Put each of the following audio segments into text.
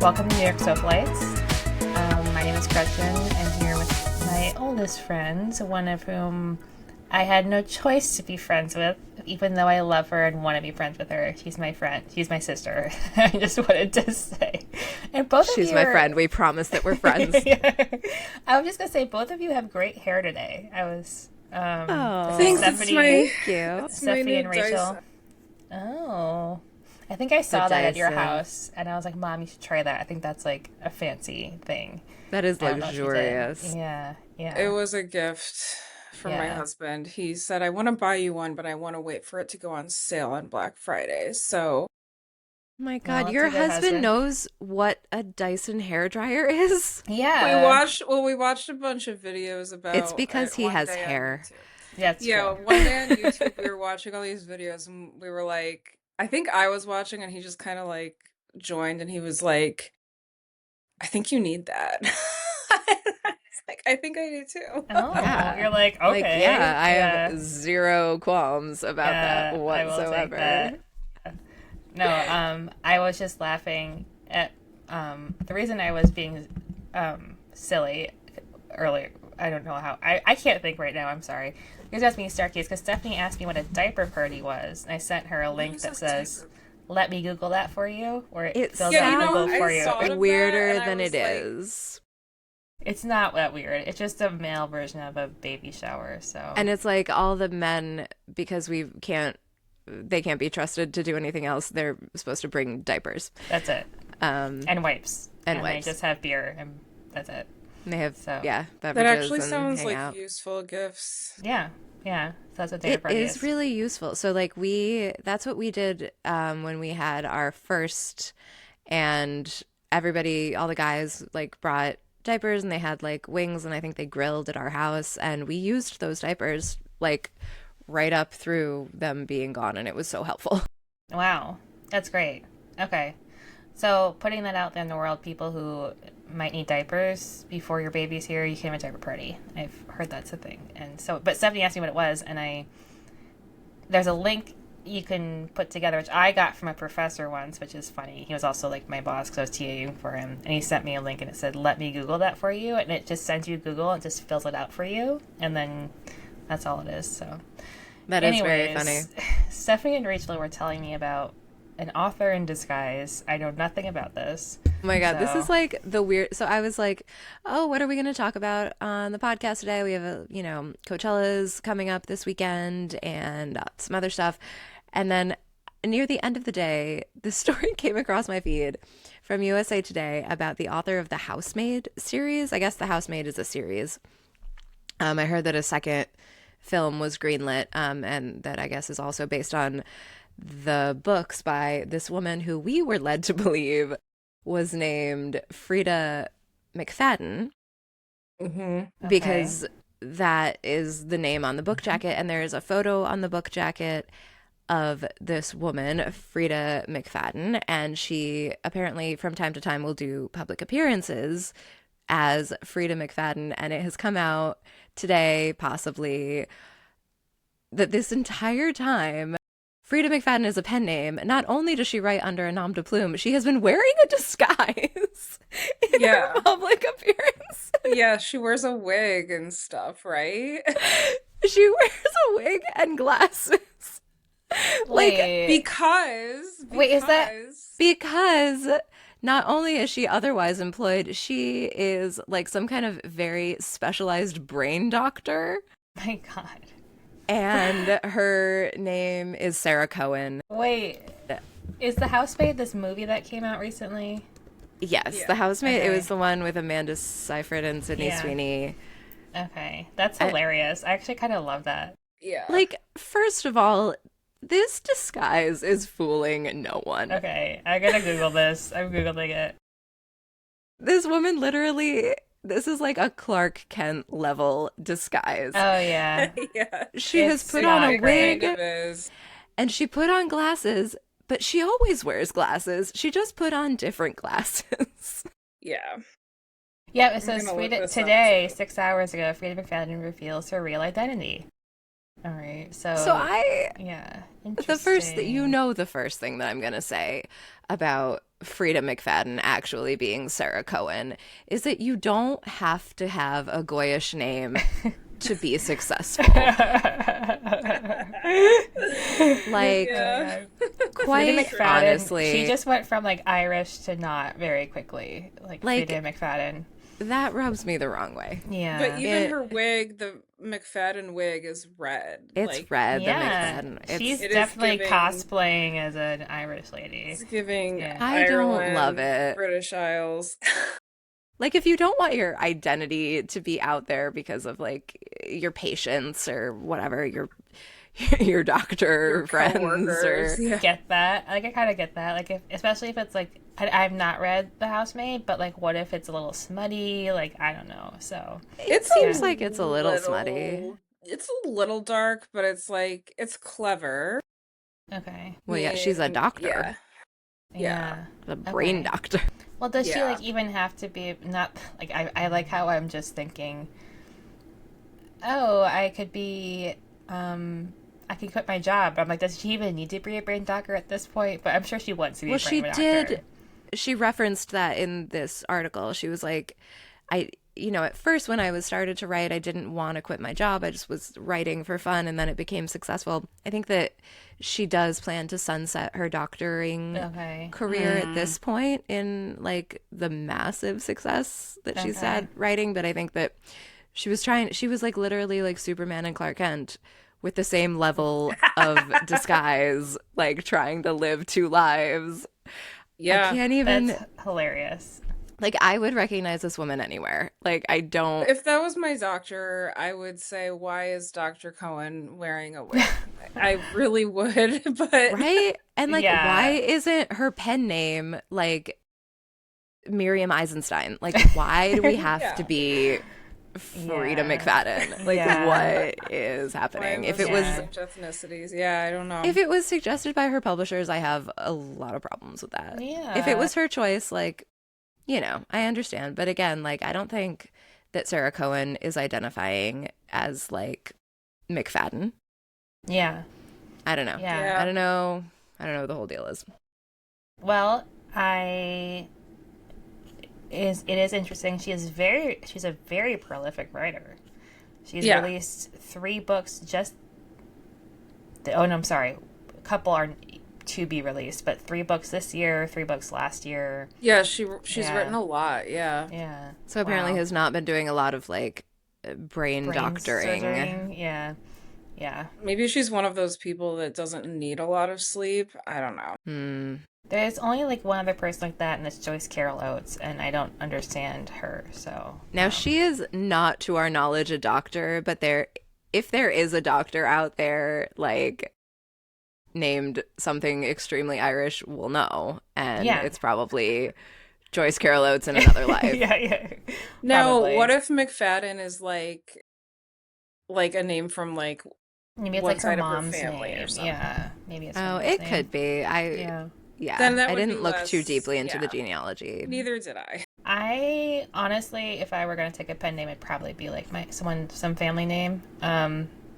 Welcome to New York Sofalites. My name is Gretchen. I'm here with my oldest friends, one of whom I had no choice to be friends with, even though I love her and want to be friends with her. She's my friend. She's my sister. I just wanted to say. And both of you She's my friend. We promise that we're friends. Yeah. I was just going to say, both of you have great hair today. I was... Thanks. Stephanie, Thank you. Stephanie and Rachel. Oh. I think I saw that at your house, and I was like, Mom, you should try that. I think that's like a fancy thing. That is luxurious. Yeah. It was a gift from my husband. He said, I want to buy you one, but I want to wait for it to go on sale on Black Friday. So, oh my God, your husband knows what a Dyson hairdryer is? Yeah. We watched a bunch of videos about it's because he has hair. Yeah, one day on YouTube, we were watching all these videos, and we were like, I think I was watching, and he just kind of like joined, and he was like, I think you need that. I think I do too. Oh, yeah. You're like, okay. I have zero qualms about that whatsoever. I will take that. No, I was just laughing at the reason I was being silly earlier. I don't know how. I can't think right now. I'm sorry. You guys asked me to start case because Stephanie asked me what a diaper party was. And I sent her a link that says, let me Google that for you. Or it fills out Google for you. Weirder than it is. It's not that weird. It's just a male version of a baby shower. So and it's like all the men, because they can't be trusted to do anything else. They're supposed to bring diapers. That's it. And wipes. And wipes. They just have beer and that's it. And they have beverages. That actually sounds like out. Useful gifts. Yeah. So that's what diaper party is. It is really useful. So like that's what we did when we had our first, and everybody, all the guys like brought diapers, and they had like wings, and I think they grilled at our house, and we used those diapers like right up through them being gone, and it was so helpful. Wow, that's great. Okay, so putting that out there in the world, people who might need diapers before your baby's here, you can have a diaper party. I've heard that's a thing. And so, but Stephanie asked me what it was, and there's a link you can put together, which I got from a professor once, which is funny. He was also like my boss because I was TAing for him, and he sent me a link and it said, let me Google that for you, and it just sends you Google and just fills it out for you, and then that's all it is. So that is very funny. Stephanie and Rachel were telling me about an author in disguise. I know nothing about this. Oh my God, this is like the weird. So I was like, oh, what are we going to talk about on the podcast today? We have Coachella's coming up this weekend and some other stuff. And then near the end of the day, this story came across my feed from USA Today about the author of the Housemaid series. I guess the Housemaid is a series. I heard that a second film was greenlit, and that I guess is also based on the books by this woman who we were led to believe was named Frida McFadden. Mm-hmm. Because that is the name on the book jacket, and there is a photo on the book jacket of this woman, Frida McFadden, and she apparently from time to time will do public appearances as Frida McFadden, and it has come out today, possibly, that this entire time Frida McFadden is a pen name. Not only does she write under a nom de plume, she has been wearing a disguise in her public appearance. Yeah, she wears a wig and stuff, right? She wears a wig and glasses. Because not only is she otherwise employed, she is like some kind of very specialized brain doctor. My God. And her name is Sarah Cohen. Wait, is The Housemaid this movie that came out recently? Yes, The Housemaid. Okay. It was the one with Amanda Seyfried and Sydney Sweeney. Okay, that's hilarious. I actually kind of love that. Yeah. Like, first of all, this disguise is fooling no one. Okay, I gotta Google this. I'm Googling it. This woman literally... This is like a Clark Kent level disguise. Oh, yeah. She has put on a wig, and she put on glasses, but she always wears glasses. She just put on different glasses. Yeah. Yeah, it says today, 6 hours ago, Frida McFadden reveals her real identity. All right, so I interesting. the first thing that I'm going to say about Frida McFadden actually being Sarah Cohen is that you don't have to have a Goyish name to be successful. Like, Yeah. quite Frida McFadden, honestly, she just went from like Irish to not very quickly. Like Frida like McFadden. that rubs me the wrong way. Yeah. But even It- her wig, the McFadden wig, is red. It's Like, red, the Yeah. McFadden. She's It is definitely giving- cosplaying as an Irish lady. it's giving Yeah. I don't Ireland, love it. British Isles. Like, if you don't want your identity to be out there because of like your patients or whatever, your doctor Your friends coworkers, or yeah. Get that? Like I kind of get that. Like especially if it's like I've not read The Housemaid, but like what if it's a little smutty? Like I don't know. So it seems like it's a little smutty. It's a little dark, but it's like it's clever. okay. Well, yeah, she's a doctor, Yeah. Yeah. a brain Okay. doctor. Well, does she Yeah. like even have to be not like I like how I'm just thinking, oh, I could be I could quit my job. But I'm like, does she even need to be a brain doctor at this point? But I'm sure she wants to be Well, a she brain doctor. did. She referenced that in this article. She was like, at first when I was started to write, I didn't want to quit my job. I just was writing for fun, and then it became successful. I think that she does plan to sunset her doctoring Okay. career at this point in like the massive success that she's Okay. had writing. But I think that she was like literally like Superman and Clark Kent with the same level of disguise, like trying to live two lives. Yeah. I can't even, That's hilarious. like, I would recognize this woman anywhere. Like, I don't. If that was my doctor, I would say, why is Dr. Cohen wearing a wig? I really would, but Right? And like, Yeah. why isn't her pen name like Miriam Eisenstein? Like, why do we have Yeah. to be Frida Yeah. McFadden? Like, Yeah. what is happening? If it was ethnicities, yeah, I don't know. if it was suggested by her publishers, I have a lot of problems with that. Yeah. If it was her choice, like, I understand. But again, like, I don't think that Sarah Cohen is identifying as like McFadden. Yeah. I don't know. Yeah. I don't know what the whole deal is. Well, it is interesting. She's a very prolific writer. She's Yeah. released 3 books oh no, I'm sorry. A couple are to be released, but 3 books this year, 3 books last year. Yeah, she's Yeah. written a lot, yeah. Yeah. So apparently Wow. has not been doing a lot of like brain doctoring. surgery. Yeah. Yeah. Maybe she's one of those people that doesn't need a lot of sleep. I don't know. Hmm. There's only like one other person like that, and it's Joyce Carol Oates, and I don't understand her. So Now she is not, to our knowledge, a doctor, but if there is a doctor out there like named something extremely Irish, we'll know, and Yeah. it's probably Joyce Carol Oates in another life. yeah. Now, Probably. what if McFadden is like a name from like Maybe it's one like her side of her mom's family or name. something? Yeah. Maybe it's her Oh, mom's it name. could be. Yeah. Then that I would didn't be look less- too deeply into the yeah. genealogy. Neither did I. I honestly, if I were gonna take a pen name, it'd probably be like some family name.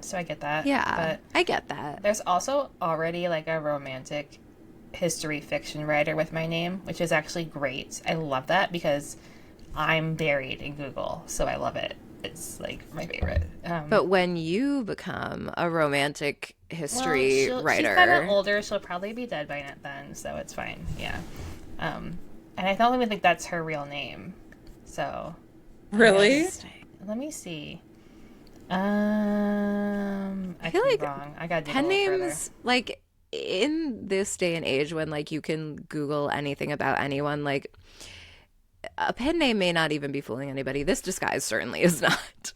So I get that. Yeah, But I get that. there's also already like a romantic history fiction writer with my name, which is actually great. I love that because I'm buried in Google, so I love it. It's like my favorite. But when you become a romantic history writer, she's kind of older. She'll probably be dead by then, so it's fine. Yeah. And I don't even think that's her real name. So Really? let me see. I feel could like be wrong. I got pen names, like in this day and age when like you can Google anything about anyone, like a pen name may not even be fooling anybody. This disguise certainly is not.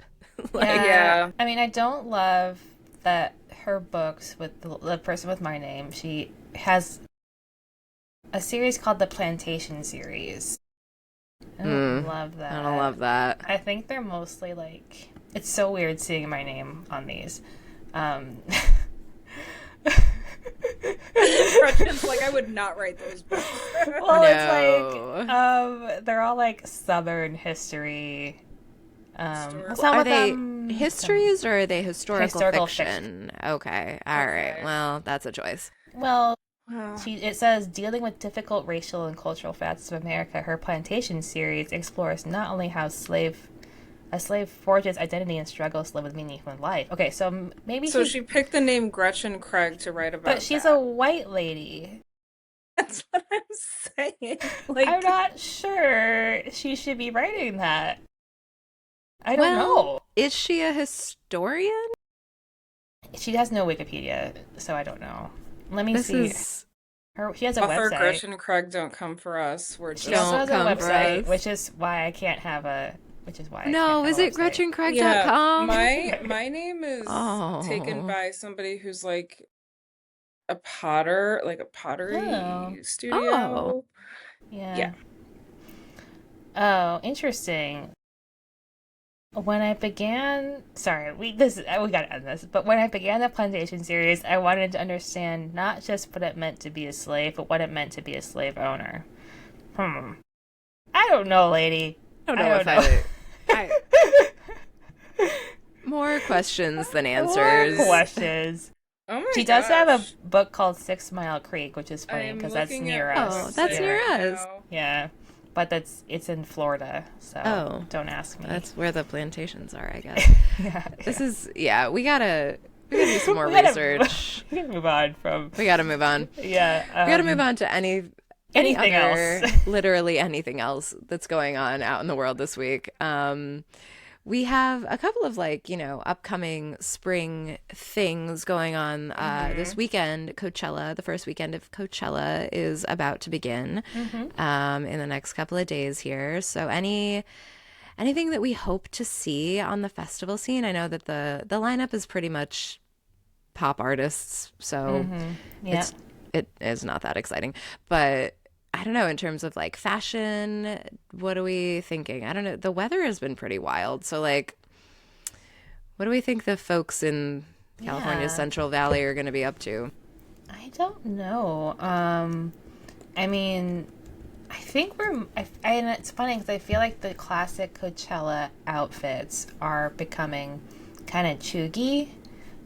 Yeah. I mean, I don't love that her books with the person with my name. She has a series called the Plantation series. I don't love that. I don't love that. I think they're mostly like, it's so weird seeing my name on these. Gretchen's like, I would not write those books. Well, No. it's like they're all like Southern history. Historical. Some Are of they them- histories or are they historical Historical fiction? Okay. All right. Okay. Well, that's a choice. Well, Wow. It says, dealing with difficult racial and cultural facets of America, her Plantation series explores not only how a slave forges identity and struggles to live with meaningful life. Okay, so maybe So she picked the name Gretchen Craig to write about but she's that. a white lady. That's what I'm saying. I'm Like, not sure she should be writing that. I don't Well, know. is she a historian? She has no Wikipedia, so I don't know. Let me This see. is She has a author website. Gretchen Craig, don't come for us. We're She just also has a Don't come for website, us. which is why I can't have a. Which is why I no. can't have Is a it website. GretchenCraig.com? my name is taken Oh. by somebody who's like a potter, like a Oh, pottery Oh. studio. yeah. Yeah. Oh, interesting. When I began, sorry, we gotta end this. But when I began the Plantation series, I wanted to understand not just what it meant to be a slave, but what it meant to be a slave owner. I don't know, lady. I don't know if more questions than answers. More questions. Oh my She does have a gosh. book called 6 Mile Creek, which is funny I'm because that's looking near at her us. Oh, that's website near right us. now. Yeah, but it's in Florida, so Oh. don't ask me. That's where the plantations are, I guess. yeah. This is we gotta do some more We gotta- research. We gotta move on from. We gotta move on. Yeah. We gotta move on to any Anything other, else. literally anything else that's going on out in the world this week. We have a couple of upcoming spring things going on this weekend. Coachella, the first weekend of Coachella, is about to begin in the next couple of days here. So anything that we hope to see on the festival scene? I know that the lineup is pretty much pop artists, so Yeah. it is not that exciting. But I don't know, in terms of like fashion, what are we thinking? I don't know. The weather has been pretty wild. So what do we think the folks in California's Yeah. Central Valley are going to be up to? I don't know. I mean, I think and it's funny because I feel like the classic Coachella outfits are becoming kind of chuggy.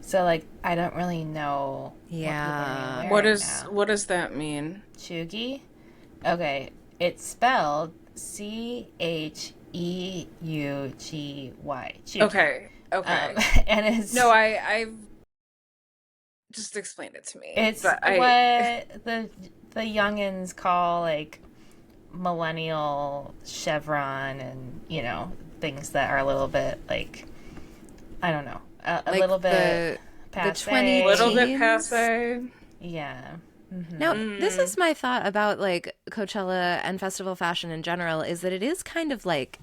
So I don't really know. Yeah. What What does that mean? chuggy? Okay, it's spelled CHEUGY. Chuggy. Okay. Okay. And it's No, I've just explained it to me. it's but what the youngins call millennial chevron and things that are a little bit I don't know, a Like little bit the passe. 20 little bit teens? passe. Yeah. Now, this is my thought about Coachella and festival fashion in general, is that it is kind of like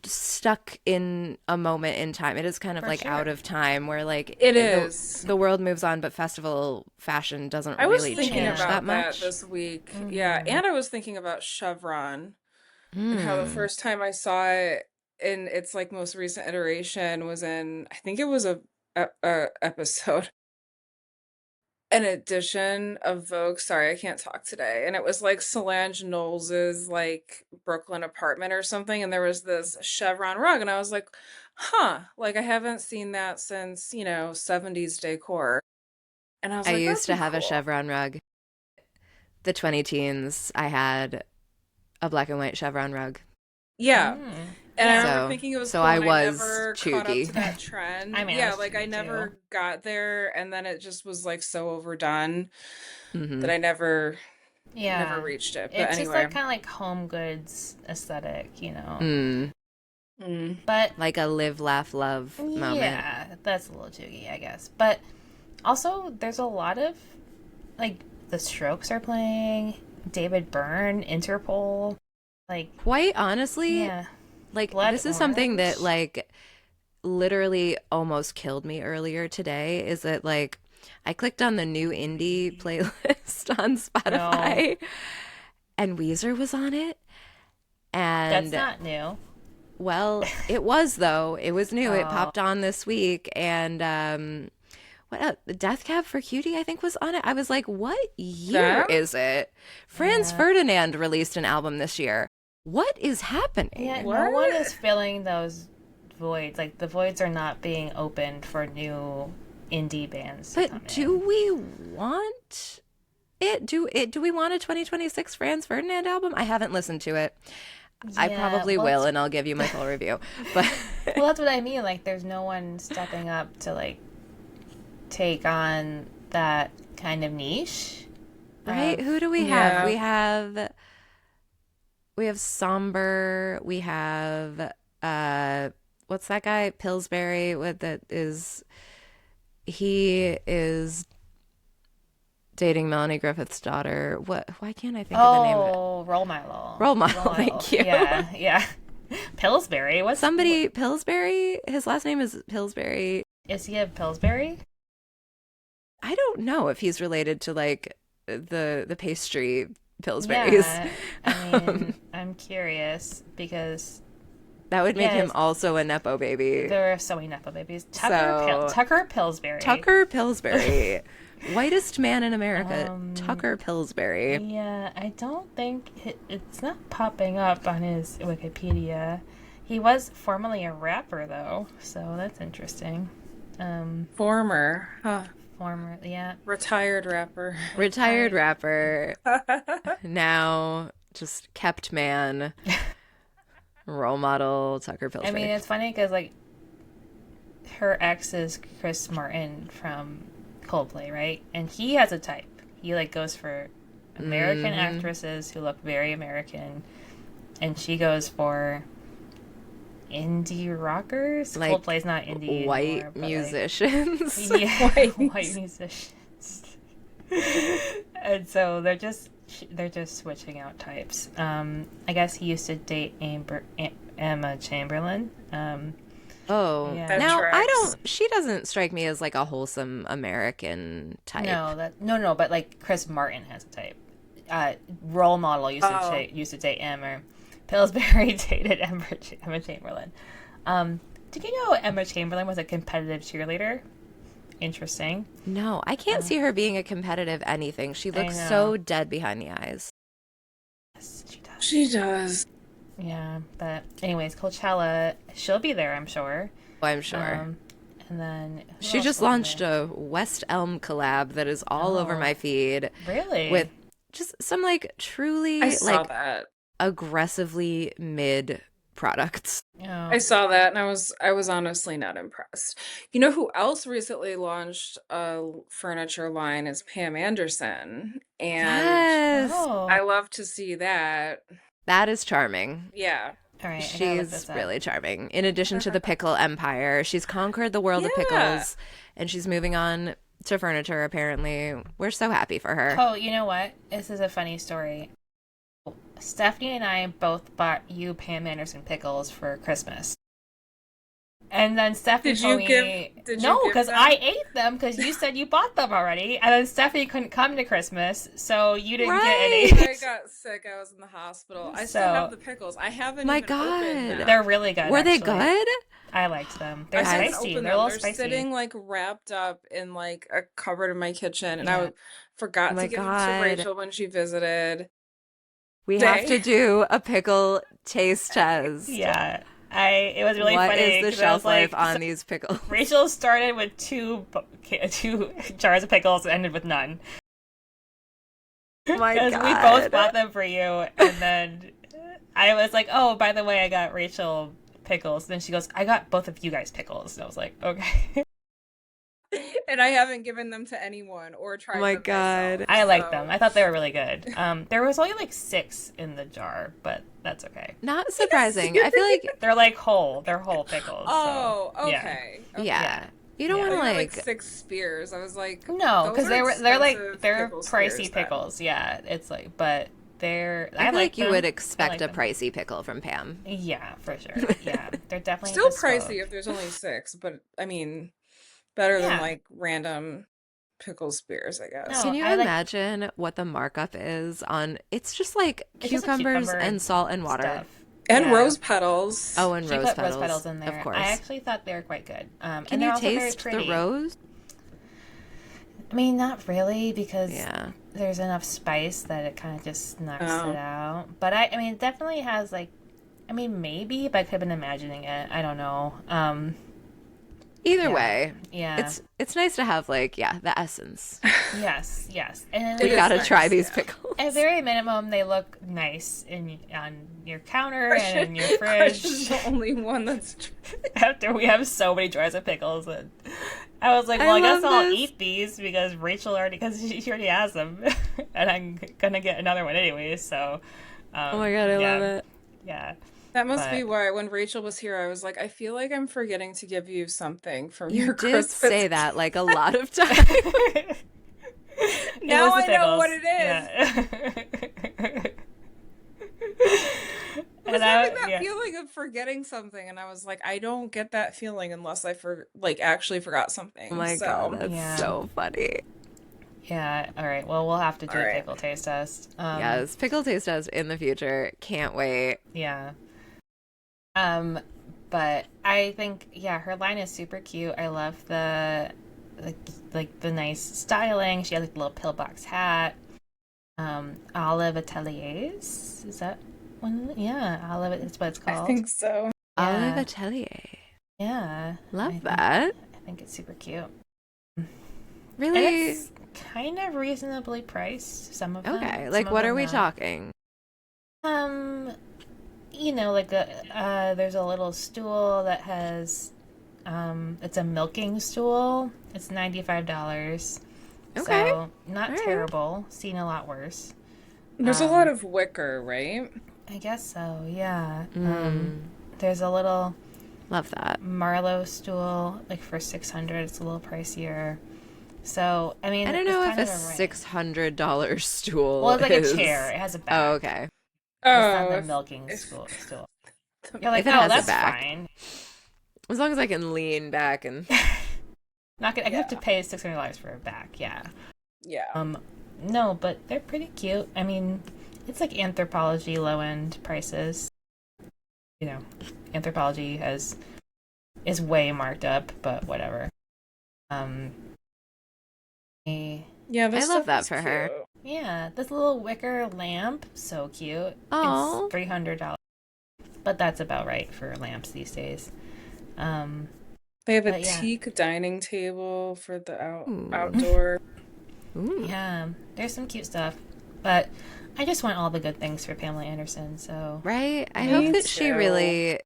stuck in a moment in time. It is kind of sure. out of time where It is. the world moves on, but festival fashion doesn't I was really thinking change about that much. this week. Yeah, and I was thinking about Chevron and how the first time I saw it in its most recent iteration was in, I think it was a episode, an edition of Vogue. Sorry, I can't talk today. And it was Solange Knowles's Brooklyn apartment or something, and there was this chevron rug, and I was like, huh, I haven't seen that since 70s decor. And I was I like, used to that'd be have a cool. chevron rug. The 20 teens, I had a black and white chevron rug. Yeah. And I remember So- thinking it was so cool, I and was never caught up chuggy. to that trend. I mean, I yeah, was I chuggy never too. got there, and then it just was so overdone Mhm. that I never Yeah. reached it. But It's anyway. just kind of home goods aesthetic, Mm, But like a live, laugh, love moment. yeah, that's a little chuggy, I guess. But also, there's a lot of the Strokes are playing, David Byrne, Interpol, Quite honestly, yeah, this is something that literally almost killed me earlier today, is that I clicked on the new indie playlist on Spotify and Weezer was on it. And that's not new. well, it was though. It was new. It popped on this week, and what else? Death Cab for Cutie, I think, was on it. I was like, what year Them? is it? Franz Ferdinand released an album this year. What is happening? Yeah, no What? one is filling those voids. The voids are not being opened for new indie bands to come But do in. we want Do we want a 2026 Franz Ferdinand album? I haven't listened to it. I Yeah, probably well, will, and I'll give you my full review. But well, that's what I mean. Like, there's no one stepping up to like take on that kind of niche. right, Of, who do we have? Yeah. We have Somber. We have what's that guy? Pillsbury. What that is? He is dating Melanie Griffith's daughter. What? Why can't I think of the name of it? oh, role model, Role role model. model. Thank you. Yeah, yeah. Pillsbury. Somebody Pillsbury. His last name is Pillsbury. Is he a Pillsbury? I don't know if he's related to like the pastry Pillsbury's. Yeah, I mean, I'm curious because That would make him yes, also a nepo baby. there are so many nepo babies. So Tucker Pillsbury. Tucker Pillsbury, whitest man in America. Tucker Pillsbury. Yeah, I don't think it's not popping up on his Wikipedia. He was formerly a rapper though, so that's interesting. Former, huh? Yeah. Retired rapper. Retired rapper. Now just kept man. Role model Tucker I Pillsbury. mean, it's funny because like her ex is Chris Martin from Coldplay, right? And he has a type. He like goes for American actresses who look very American, and she goes for indie rockers. Like Coldplay's not indie white anymore, but, musicians. like, yeah, white musicians. And so they're just switching out types. I guess he used to date Emma Chamberlain. Oh, Yeah. That now tracks. she doesn't strike me as like a wholesome American type. No, but like Chris Martin has a type. Role model Oh. used to date Emma. Pillsbury dated Emma Chamberlain. Did you know Emma Chamberlain was a competitive cheerleader? Interesting. No, I can't see her being a competitive anything. She looks know. so dead behind the eyes. Yes, she does. She does. Yeah, but anyways, Coachella, she'll be there, I'm sure. I'm sure. And then who She else just will be launched there? a West Elm collab that is all over my feed Really? with just some like truly I saw like that. aggressively mid products. Oh. I saw that and I was honestly not impressed. You know who else recently launched a furniture line is Pam Anderson. And Yes. Oh. I love to see that. That is charming. Yeah. All right, I gotta look She's this up. really charming. In addition to the pickle empire, she's conquered the world of Yeah. pickles and she's moving on to furniture apparently. We're so happy for her. Oh, you know what? This is a funny story. Stephanie and I both bought you Pam Anderson pickles for Christmas. And then Stephanie Did told you me, give no, because them? I ate them because you said you bought them already. And then Stephanie couldn't come to Christmas, so you didn't get any. I got sick. I was in the hospital. I still So- have the pickles. I haven't My even opened God. them. They're really good. Were they actually. good? I liked them. I They're haven't spicy. opened They're a them. little They're spicy. sitting like wrapped up in like a cupboard in my kitchen, and Yeah. I forgot Oh my to give them God. to Rachel when she visited. We Day. have to do a pickle taste test. Yeah. It was really What funny. is the 'cause I shelf was like, life on these pickles? Rachel started with two jars of pickles and ended with none. Oh my Because we God. both bought them for you, and then I was like, "Oh, by the way, I got Rachel pickles." And then she goes, "I got both of you guys pickles." And I was like, "Okay." And I haven't given them to anyone or tried Oh my them God. myself, I liked so- them. I thought they were really good. There was only like 6 in the jar, but that's okay. Not surprising. I feel like, They're like whole. They're whole pickles. Oh, so, yeah. okay. yeah. Yeah. You don't I want thought to you were like, 6 spears. I was like, No, those because are they're like expensive they're pickle pricey spears then. pickles. Yeah, it's like, but they're. I feel like you them. would I expect like a them. pricey pickle from Pam. Yeah, for sure. Yeah, they're definitely Still bespoke. pricey if there's only 6, but I mean, better than Yeah. like random pickle spears, I guess. No. Can you I like- imagine what the markup is on? It's just like It's just a cucumbers cucumber and salt and water. stuff. And Yeah. rose petals. Oh, and She rose put petals. rose petals in there. Of course. I actually thought they were quite good. Can and they're you also very taste the pretty. rose? I mean, not really, because Yeah. there's enough spice that it kind of just knocks Oh. it out. But I mean, it definitely has like, I mean, maybe, but I could have been imagining it. I don't know. Either Yeah. way, Yeah. it's nice to have like the essence. Yes. Yes. And It We is gotta nice, try these yeah. pickles. at very minimum, they look nice on your counter and in your Crush is fridge. the only one that's After we have so many jars of pickles, and I was like, I well, I guess love I'll this. eat these because Rachel already, because she already has them, and I'm gonna get another one anyways. So, Oh my god, I yeah, love it. yeah, That must but be why when Rachel was here, I was like, I feel like I'm forgetting to give you something from You your did Christmas say that like a lot of times. it Now was the I know pickles. what it is. Yeah. I was And having that yeah. feeling of forgetting something, and I was like, I don't get that feeling unless I actually forgot Oh something. my god, So, that's Yeah. so funny. Yeah. All right. Well, we'll have to do all a right. pickle taste test. Yes, pickle taste test in the future. Can't wait. Yeah. Um, but I think her line is super cute. I love the like the nice styling. She has like a little pillbox hat. Olive Ateliers. Is that one? Yeah, Olive. It's what it's I called. think so. Olive Yeah. Atelier. Yeah. Love that. I think it's super cute. And Really? it's kind of reasonably priced. Some of them. Okay. Some Like, of what them are we not. talking? Like there's a little stool that has, it's a milking stool. It's $95. Okay. So not All right. terrible. Seen a lot worse. There's a lot of wicker, right? I guess so. Yeah. Mm, There's a little love that. Marlowe stool, like for 600. It's a little pricier. So I mean, I don't it's know if kind a of range. $600 stool Well, it's like is. a chair. It has a back. Oh, okay. It's not Oh, the if, milking if stool. You're like, If it oh, has a that's back. fine. As long as I can lean back and. Not gonna. I have to Yeah. pay $600 for a back. Yeah. yeah. No, but they're pretty cute. I mean, it's like Anthropologie low end prices. You know, Anthropologie is way marked up, but whatever. Um, eh, Yeah, this I love stuff that is for her. cute. yeah, this little wicker lamp, so cute. Aw. It's $300, but that's about right for lamps these days. They have a But yeah. teak dining table for the Ooh. outdoor. Ooh. Yeah, there's some cute stuff, but I just want all the good things for Pamela Anderson. So Right? I Me hope that she too. really.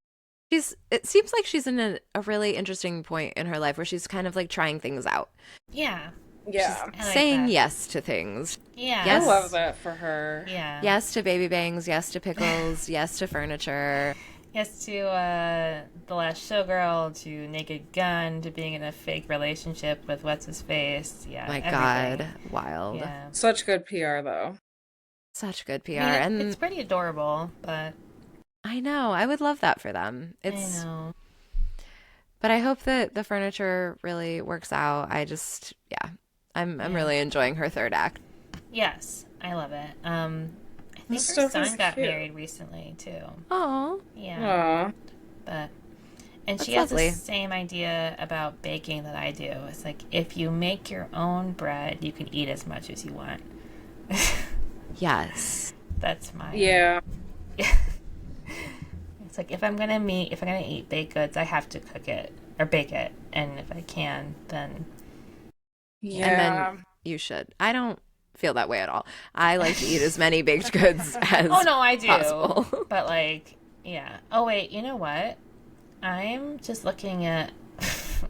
It seems like she's in a really interesting point in her life where she's kind of like trying things out, yeah, Yeah. I like saying that. yes to things. Yeah, I Yes. love that for her. Yeah, Yes to baby bangs, yes to pickles, yes to furniture. Yes to The Last Showgirl, to Naked Gun, to being in a fake relationship with what's his face. Yeah, My everything. God, wild. Yeah, Such good PR, though. Such good PR. I mean, And it's pretty adorable, but I know, I would love that for them. I know. But I hope that the furniture really works out. I'm Yeah. really enjoying her third act. Yes, I love it. I think This her stuff is son got cute. married recently too. Oh, Yeah. Aw. But and That's she has lovely. the same idea about baking that I do. It's like if you make your own bread, you can eat as much as you want. yes. That's my Yeah. It's like if I'm gonna eat baked goods, I have to cook it or bake it, and if I can, then Yeah. And then you should. I don't feel that way at all. I like to eat as many baked goods as oh no, I do. possible. But like, yeah. Oh wait, you know what? I'm just looking at.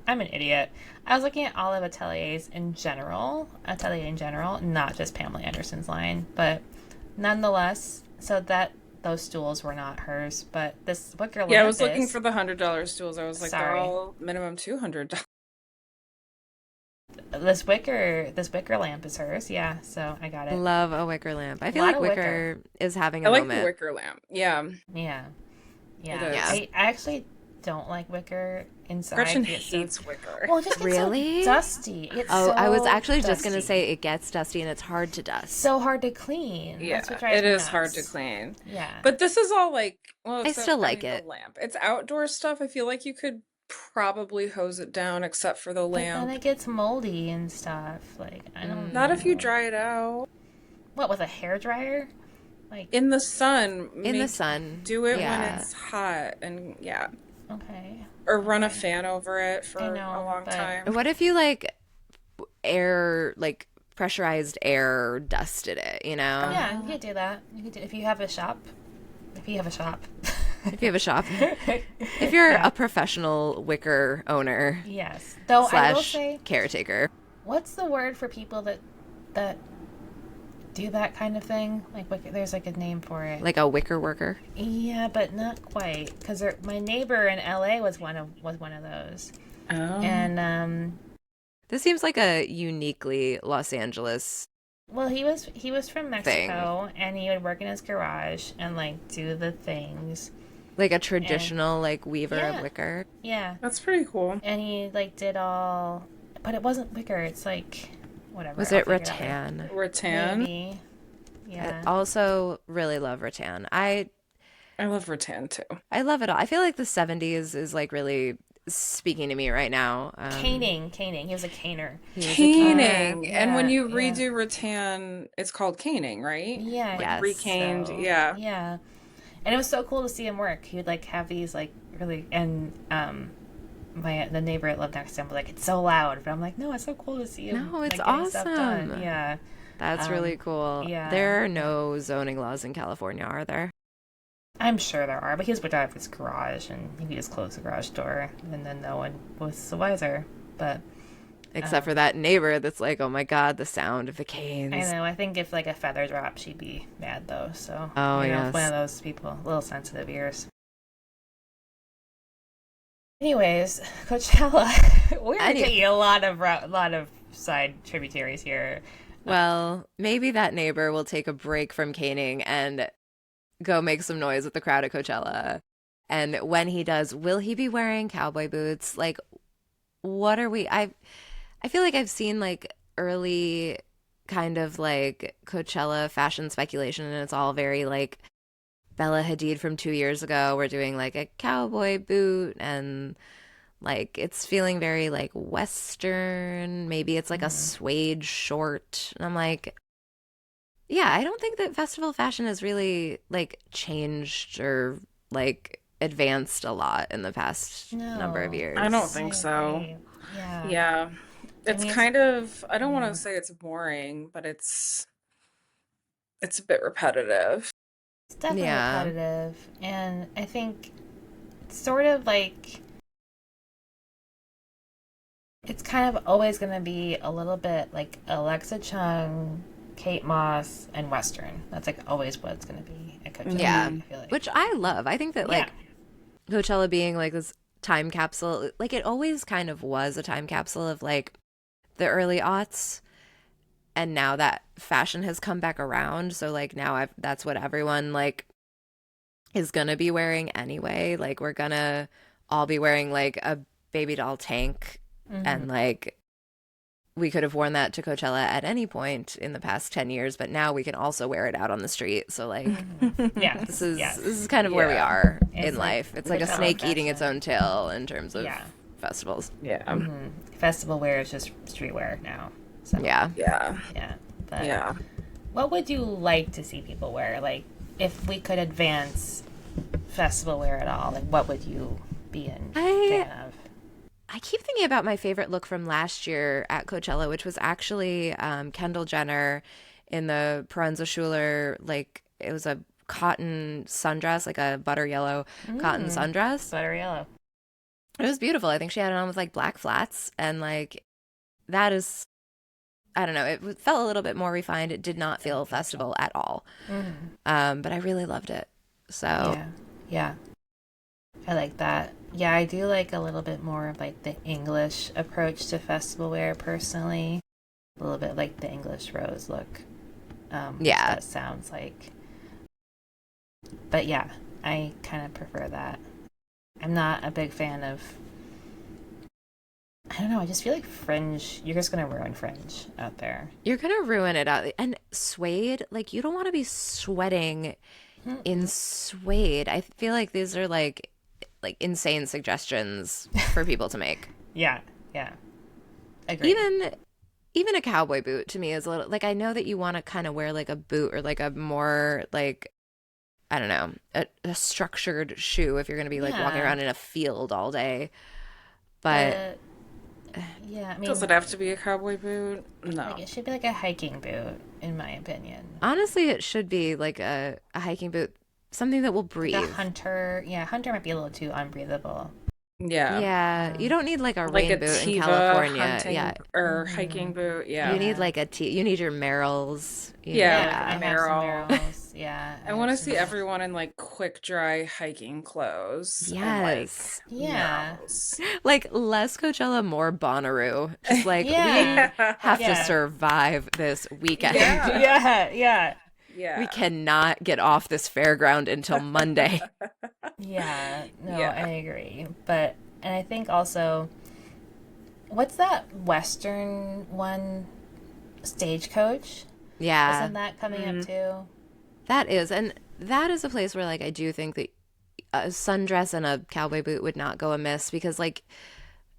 I'm an idiot. I was looking at Olive Atelier in general, not just Pamela Anderson's line, but nonetheless. So that those stools were not hers, but this wicker lamp Yeah, I was looking is. for the $100 stools. I was like, Sorry. they're all minimum $200. This wicker lamp is hers. Yeah, so I got it. Love a wicker lamp. I feel Lot like of wicker is having I a like moment. the wicker lamp. Yeah. Yeah, yeah. It is. I actually don't like wicker inside. Gretchen It's so- hates wicker. Well, it just gets Really? so dusty. It's Oh, I was so actually just going to dusty. say it gets dusty and it's hard to dust. So hard to clean. Yeah, That's what drives it me is hard to nuts. clean. Yeah. But this is all like, well, I still like mean, it. The lamp. It's outdoor stuff. I feel like you could probably hose it down except for the But then lamp. it gets moldy and stuff. Like, I don't Not if you know. dry it out. What, with a hair dryer? Like, In the sun. In the sun. Do it when Yeah. it's hot and yeah. okay. or run a Okay. fan over it I for a know, long but time. What if you like air, like pressurized air dusted it, you know? yeah, you Uh, could do that. You could do if you have a shop. If you have a shop. If you have a shop. If you're Yeah. a professional wicker owner Yes. Though I will slash say, caretaker, what's the word for people that do that kind of thing? Like, there's like a name for it. like a wicker worker. Yeah, but not quite. Because my neighbor in LA was one of those, oh. and This seems like a uniquely Los Angeles well, he was from thing. Mexico, and he would work in his garage and like do the things, Like a and traditional like weaver of yeah, wicker. yeah, That's pretty cool. and he like did all, but it wasn't wicker. It's like whatever. Was I'll it figure it out later. rattan? Rattan. Maybe, I yeah. also really love rattan. I love rattan too. I love it all. I feel like the 70s is like really speaking to me right now. Caning. He was a caner. He was a caner. Caning. And when Yeah, you yeah, redo rattan, it's called caning, right? yeah. Like I think Yes. recaned. so. Yeah. Yeah, and it was so cool to see him work. He would like have these like really, and the neighbor that lived next to him was like, "It's so loud," but I'm like, "No, it's so cool to see him No, it's like getting stuff done." awesome. Yeah, That's really cool. yeah, There are yeah. no zoning laws in California, are there? I'm sure there are, but he was out of his garage, and he could just close the garage door, and then no one was the wiser. But Except for that neighbor that's like, oh my God, the sound of the I canes. know. I think if like a feather dropped, she'd be mad though. So Oh, one of yes. those people, little sensitive ears. Anyways, Coachella. We're Any taking a lot of side tributaries here. Well, maybe that neighbor will take a break from caning and go make some noise with the crowd at Coachella. And when he does, will he be wearing cowboy boots? Like, what are we? I feel like I've seen like early kind of like Coachella fashion speculation, and it's all very like Bella Hadid from 2 years ago. We're doing like a cowboy boot, and like it's feeling very like Western. Maybe it's like a Mm-hmm. suede short. And I'm like, yeah, I don't think that festival fashion has really like changed or like advanced a lot in the past number of No, I don't years. I think so. agree. Yeah, Yeah. I It's mean, kind of, I don't want to yeah, say it's boring, but it's a bit repetitive. it's definitely Yeah. repetitive, and I think it's sort of like it's kind of always going to be a little bit like Alexa Chung, Kate Moss, and Western. That's like always what it's going to be at Coachella. Yeah. Hmm. I feel like. Which I love. I think that Yeah. like Coachella being like this time capsule, like it always kind of was a time capsule of like the early aughts. And now that fashion has come back around. So like now that's what everyone like is gonna be wearing anyway. Like we're gonna all be wearing like a baby doll tank, Hmm. and like we could have worn that to Coachella at any point in the past 10 years, but now we can also wear it out on the street. So like Hmm. this Yes. is this is Yes. kind of where we Yeah. are It's in like life. It's like a Coachella snake eating its fashion. own tail in terms of Yeah. festivals. Yeah. Hmm. Festival wear is just streetwear now. So Yeah. Yeah. yeah. But Yeah. what would you like to see people wear? Like, if we could advance festival wear at all, like what would you be a I fan of? I keep thinking about my favorite look from last year at Coachella, which was actually Kendall Jenner in the Parenza Schuler, like it was a cotton sundress, like a butter yellow cotton Mm, sundress. butter yellow. It was beautiful. I think she had it on with like black flats, and like that is, I don't know, it felt a little bit more refined. It did not feel festival at all. Mm, But I really loved it. So yeah, yeah, I like that. Yeah, I do like a little bit more of like the English approach to festival wear personally. A little bit like the English rose look. yeah, That sounds like. But yeah, I kind of prefer that. I'm not a big fan of. I don't know. I just feel like fringe. You're just gonna ruin fringe out there. you're gonna ruin it out. And suede, like you don't want to be sweating in Mm-mm. suede. I feel like these are like insane suggestions for people to make. Yeah, yeah, agreed. Even a cowboy boot to me is a little like I know that you want to kind of wear like a boot or like a more like I don't know, a structured shoe if you're going to be like walking Yeah. around in a field all day. But But yeah, I Does mean, it have to be a cowboy boot? like No. it should be like a hiking boot, in my opinion. honestly, it should be like a hiking boot, something that will Like a breathe. hunter. Yeah, hunter might be a little too unbreathable. Yeah. Yeah, you Um, don't need like a Like rain a boot in Teva California. Yeah, hunting or hiking mhm. boot. you Yeah. need Yeah. like you need your Merrells. Yeah, like a I Yeah. have some Merrill. Merrills. Yeah, I I have want to some see Merrills. everyone in like quick dry hiking clothes and like Yes. Yeah. Merrills. Like less Coachella, more Bonnaroo. Just like we Yeah. Yeah. have to Yeah. survive this weekend. Yeah. Yeah. Yeah. We Yeah. cannot get off this fairground until Monday. Yeah. No, I Yeah. agree. But, and I think also, what's that Western one? Stagecoach? Yeah, Isn't that coming up Mm. too? that is. And that is a place where like I do think that a sundress and a cowboy boot would not go amiss because like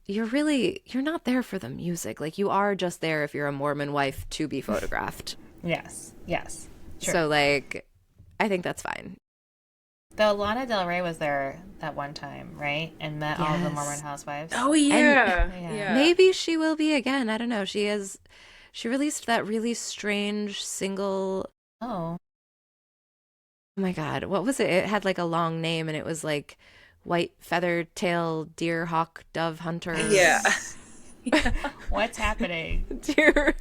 you're not there for the music. Like you are just there if you're a Mormon wife to be photographed. Yes. Yes. True. So like I think that's fine. Though Lana Del Rey was there that one time, right? And met all the Mormon Yes. housewives. Oh And yeah. Yeah. Yeah. maybe she will be again. I don't know. She released that really strange single. Oh. Oh my God, what was it? It had like a long name and it was like white feather tail deer hawk dove hunter. Yeah. Yeah. What's happening? Deer.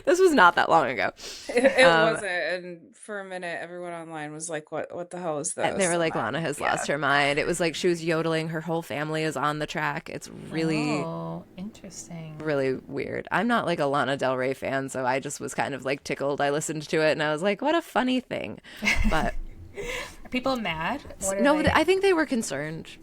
This was not that long ago. It Um, wasn't, and for a minute, everyone online was like, "What the hell is and they this?" were And like, that, Lana has yeah, lost her mind. It was like she was yodeling. Her whole family is on the track. It's really, Oh, interesting. really weird. I'm not like a Lana Del Rey fan, so I just was kind of like tickled. I listened to it and I was like, what a funny thing. But Are people mad? What are no, they? I think they were concerned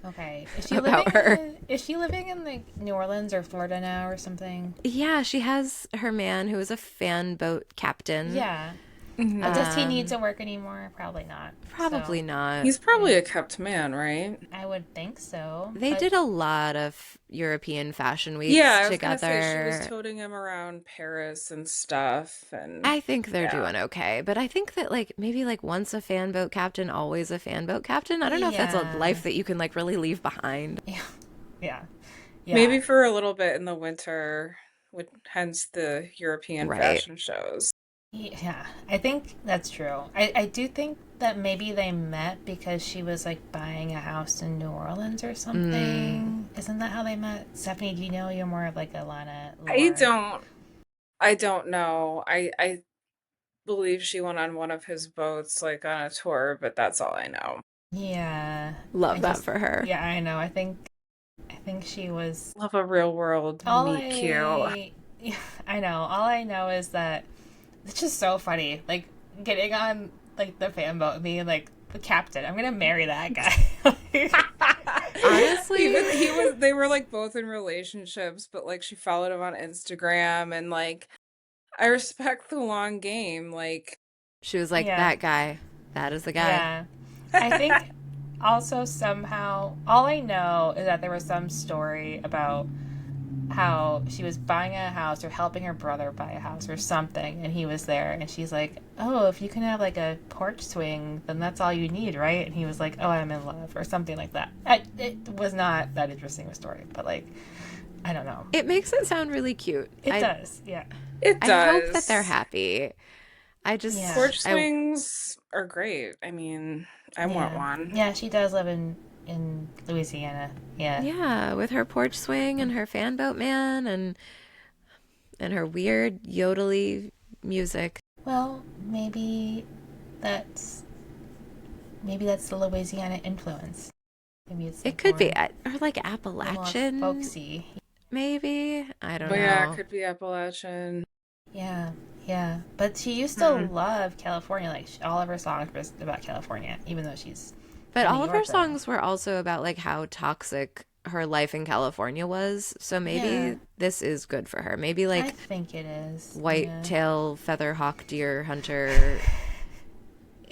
Okay. Is she about living her. is she living in like New Orleans or Florida now or something? Yeah, she has her man who is a fan boat captain. Yeah. Mhm. But does he need Um, to work anymore? Probably not. Probably So not. He's probably yeah, a kept man, right? I would think so. They But did a lot of European fashion Yeah, weeks I was gonna say she was together. toting him around Paris and stuff, and I think they're yeah, doing okay, but I think that like maybe like once a fan boat captain, always a fan boat captain. I don't know if that's a yeah. life that you can like really leave behind. Yeah. Yeah. maybe Yeah. for a little bit in the winter, with hence the European Right. fashion shows. Yeah, I think that's true. I do think that maybe they met because she was like buying a house in New Orleans or Mm. something. Isn't that how they met? Stephanie, do you know? You're more of like a Lana I lore. don't, I don't know. I believe she went on one of his boats, like on a tour, but that's all I know. Yeah, I Love that just, for her. yeah, I know. I think she was. Love a real world All meet cute. yeah, I know. All I know is that it's just so funny. Like getting on like the fan boat and being like the captain. I'm gonna marry that guy. Honestly, They were like both in relationships, but like she followed him on Instagram and like I respect the long game. Like, she was like, Yeah, that guy, that is the guy. yeah. I think also somehow all I know is that there was some story about how she was buying a house or helping her brother buy a house or something, and he was there, and she's like, "Oh, if you can have like a porch swing, then that's all you need, right?" And he was like, "Oh, I'm in love," or something like that. It was not that interesting of a story, but like, I don't know. It makes it sound really cute. It does, yeah, it I hope that they're does. happy. I just, yeah, Porch I, swings are great. I mean, I want yeah, one. yeah. She does live in Louisiana. Yeah. yeah, with her porch swing and her fan boat man and her weird yodely music. Well, that's maybe that's the Louisiana influence. Maybe it's It like could be, more or like a little more Appalachian, folksy. maybe. I don't But yeah, it know. could be Appalachian. Yeah, yeah. But she used to Hmm. love California. Like all of her songs were about California, even though she's But from New all of her York right now. songs were also about like how toxic her life in California was. So Yeah, maybe this is good for her. Maybe I like think it is. white Yeah. tail feather hawk deer hunter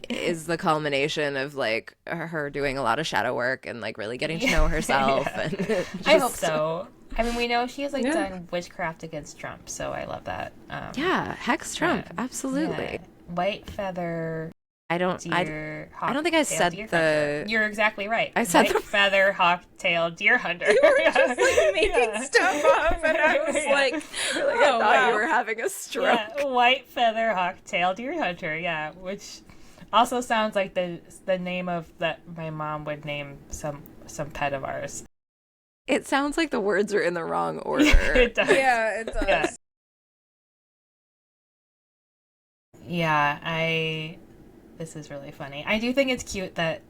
is the culmination of like her doing a lot of shadow work and like really getting to Yeah, know herself yeah. and I hope just so. I mean, we know she has like Yeah. done witchcraft against Trump, so I love that. yeah, Hex Yeah, Trump, yeah. absolutely. White feather. I don't I hawk don't think I tail said deer hunter. the You're exactly right. I said White feather hawk tail deer hunter. You were Yeah. just like making Yeah. stuff up, and I was Yeah. like, like I oh thought you wow. were having a Yeah, stroke. white feather hawk tail deer hunter. Yeah, which also sounds like the name of that my mom would name some pet of ours. It sounds like the words are in the wrong Yeah, order. it does. Yeah, it Yeah. does. Yeah, I this is really funny. I do think it's cute that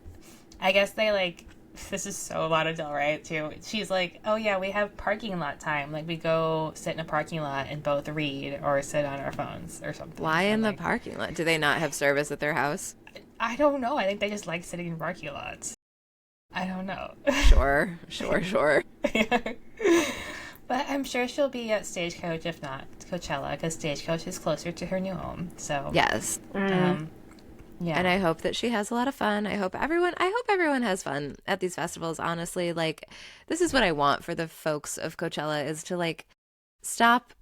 I guess they like this is so Lana Del Rey too. She's like, "Oh yeah, we have parking lot time. Like we go sit in a parking lot and both read or sit on our phones or something." Why in I'm the like, parking lot? Do they not have service at their house? I don't know. I think they just like sitting in parking lots. I don't know. Sure, sure, sure. But I'm sure she'll be at Stagecoach, if not Coachella, because Stagecoach is closer to her new home. So, Yes. um, yeah. And I hope that she has a lot of fun. I hope everyone has fun at these festivals, honestly. Like this is what I want for the folks of Coachella is to like stop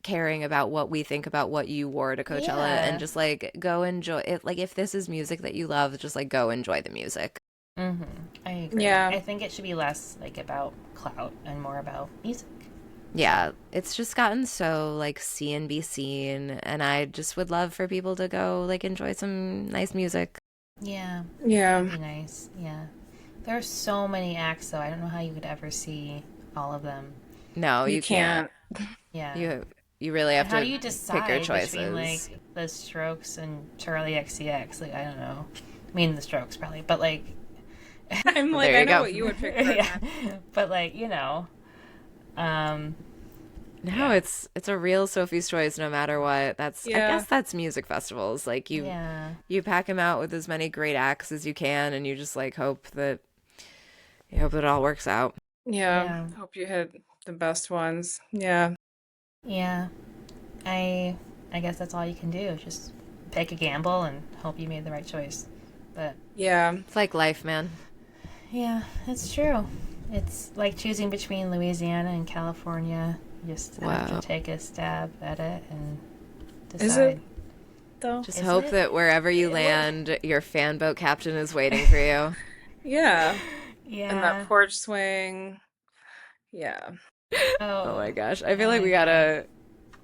caring about what we think about what you wore to Coachella and Yeah. just like go enjoy it. Like if this is music that you love, just like go enjoy the music. Mm-hmm. I agree. Yeah. I think it should be less like about clout and more about music. Yeah, it's just gotten so like see and be seen, and I just would love for people to go like enjoy some nice music. Yeah. That would Yeah. be nice. Yeah. There are so many acts, though. I don't know how you could ever see all of them. No, You you can't. can't. Yeah. You really have And how do to you pick your decide between like choices. the Strokes and Charlie XCX? Like I don't know. I mean the Strokes probably, but like I'm like, There I you know go. what you would pick for yeah. that. But like, um No, yeah. it's a real Sophie's choice no matter what. I Yeah. guess that's music festivals. Like Yeah. you pack them out with as many great acts as you can, and you just like hope it all works out. Yeah. Yeah. Hope you hit the best ones. Yeah. Yeah. I I guess that's all you can do. Just take a gamble and hope you made the right choice. But Yeah. It's like life, man. yeah, it's true. It's like choosing between Louisiana and California. You just have Wow. to take a stab at it and Is it decide. though? Just Is hope it? that wherever you Well, land, your fan boat captain is waiting for you. Yeah. And yeah. that porch swing. Yeah. Oh my Oh, gosh. I feel oh like my God.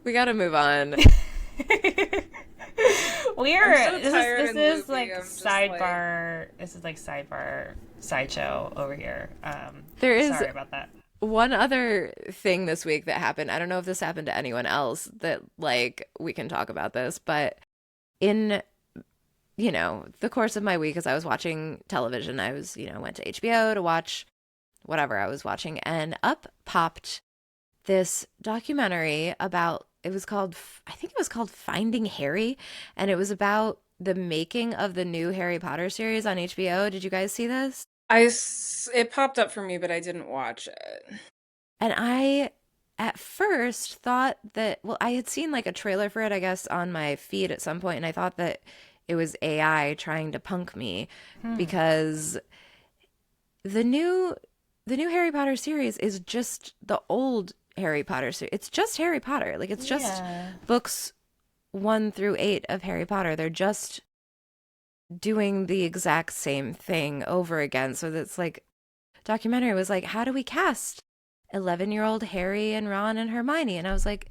we gotta move on. I'm so This tired is and like loopy. I'm just sidebar. This is like sidebar sideshow over here. There is Sorry about that. one other thing this week that happened. I don't know if this happened to anyone else that like we can talk about this, but in the course of my week as I was watching television, I was, went to HBO to watch whatever I was watching, and up popped this documentary about I think it was called Finding Harry, and it was about the making of the new Harry Potter series on HBO. Did you guys see this? it popped up for me, but I didn't watch it. And I at first thought that, well, I had seen like a trailer for it, I guess, on my feed at some point, and I thought that it was AI trying to punk me Hmm. because the new the new Harry Potter series is just the old Harry Potter series. It's just Harry Potter. Like it's just Yeah. books 1 through 8 of Harry Potter. They're just doing the exact same thing over again. So that's like documentary was like, how do we cast 11-year-old Harry and Ron and Hermione? And I was like,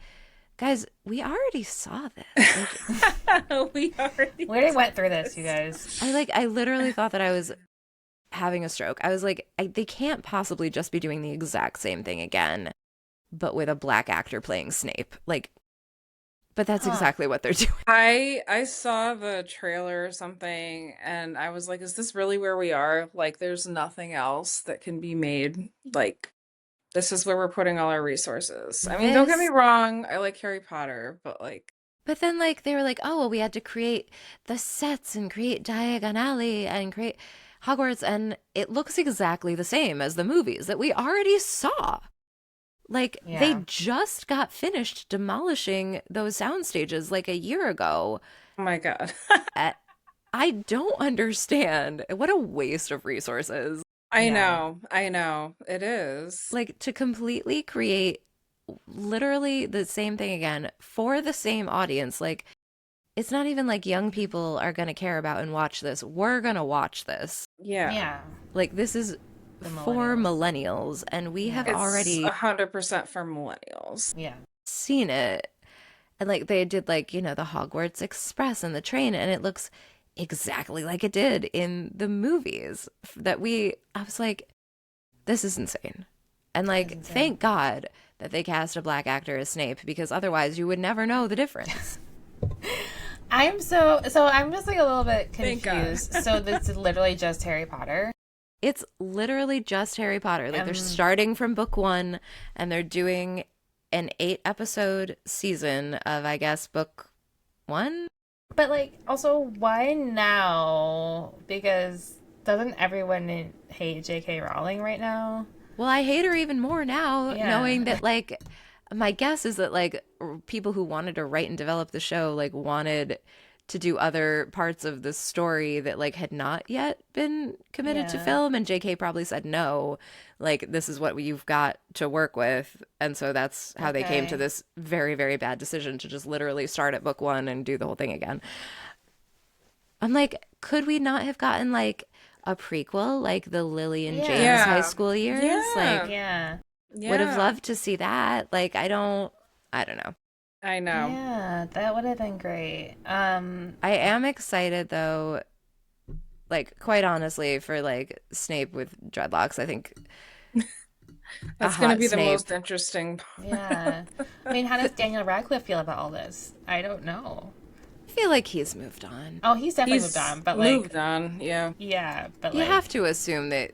guys, we already saw this. Like We already We already went did through this, you this. guys. I literally thought that I was having a stroke. I was like, they can't possibly just be doing the exact same thing again, but with a black actor playing Snape. Like, but that's Huh. exactly what they're doing. I saw the trailer or something, and I was like, is this really where we are? Like, there's nothing else that can be made. Like, this is where we're putting all our resources. I mean, don't get me This, wrong, I like Harry Potter, but like, but then like they were like, oh, well, we had to create the sets and create Diagon Alley and create Hogwarts, and it looks exactly the same as the movies that we already saw. Like they Yeah. just got finished demolishing those sound stages like a year ago. oh my God. Uh, I don't understand. What a waste of resources. Yeah. I know, it is. Like to completely create literally the same thing again for the same audience. Like it's not even like young people are going to care about and watch this. We're going to watch this. Yeah. Yeah, Like, this is the for millennials. millennials, and we have Yeah, It's already 100% for millennials. yeah. seen it. And like they did like, the Hogwarts Express and the train, and it looks exactly like it did in the movies I was like, this is insane. And That's like, insane. thank God that they cast a black actor as Snape, because otherwise you would never know the difference. I'm just like a little bit Thank God. confused. So this is literally just Harry Potter. It's literally just Harry Potter. Like they're Um, starting from book one and they're doing an 8 episode season of, I guess, book one. but like also why now? Because doesn't everyone hate J.K. Rowling right now? Well, I hate her even more now, knowing Yeah. that like my guess is that like people who wanted to write and develop the show like wanted to do other parts of the story that like had not yet been committed to Yeah. film, and JK probably said no, like this is what you've got to work with. And so that's how they came to Okay. this very, very bad decision to just literally start at book one and do the whole thing again. I'm like, could we not have gotten like a prequel, like the Lily and James Yeah. high Yeah. school years? Yeah. Like, Yeah. would have Yeah. loved to see that. Like, I don't know. I know. Yeah, that would have been great. I am excited though, like, quite honestly, for like Snape with dreadlocks. I think a That's going to hot be the Snape. most interesting yeah. I mean, how does Daniel Radcliffe feel about all this? I don't know. I feel like he's moved on. Oh, he's definitely moved He's on, but like, moved on. Yeah. yeah, but You like, have to assume that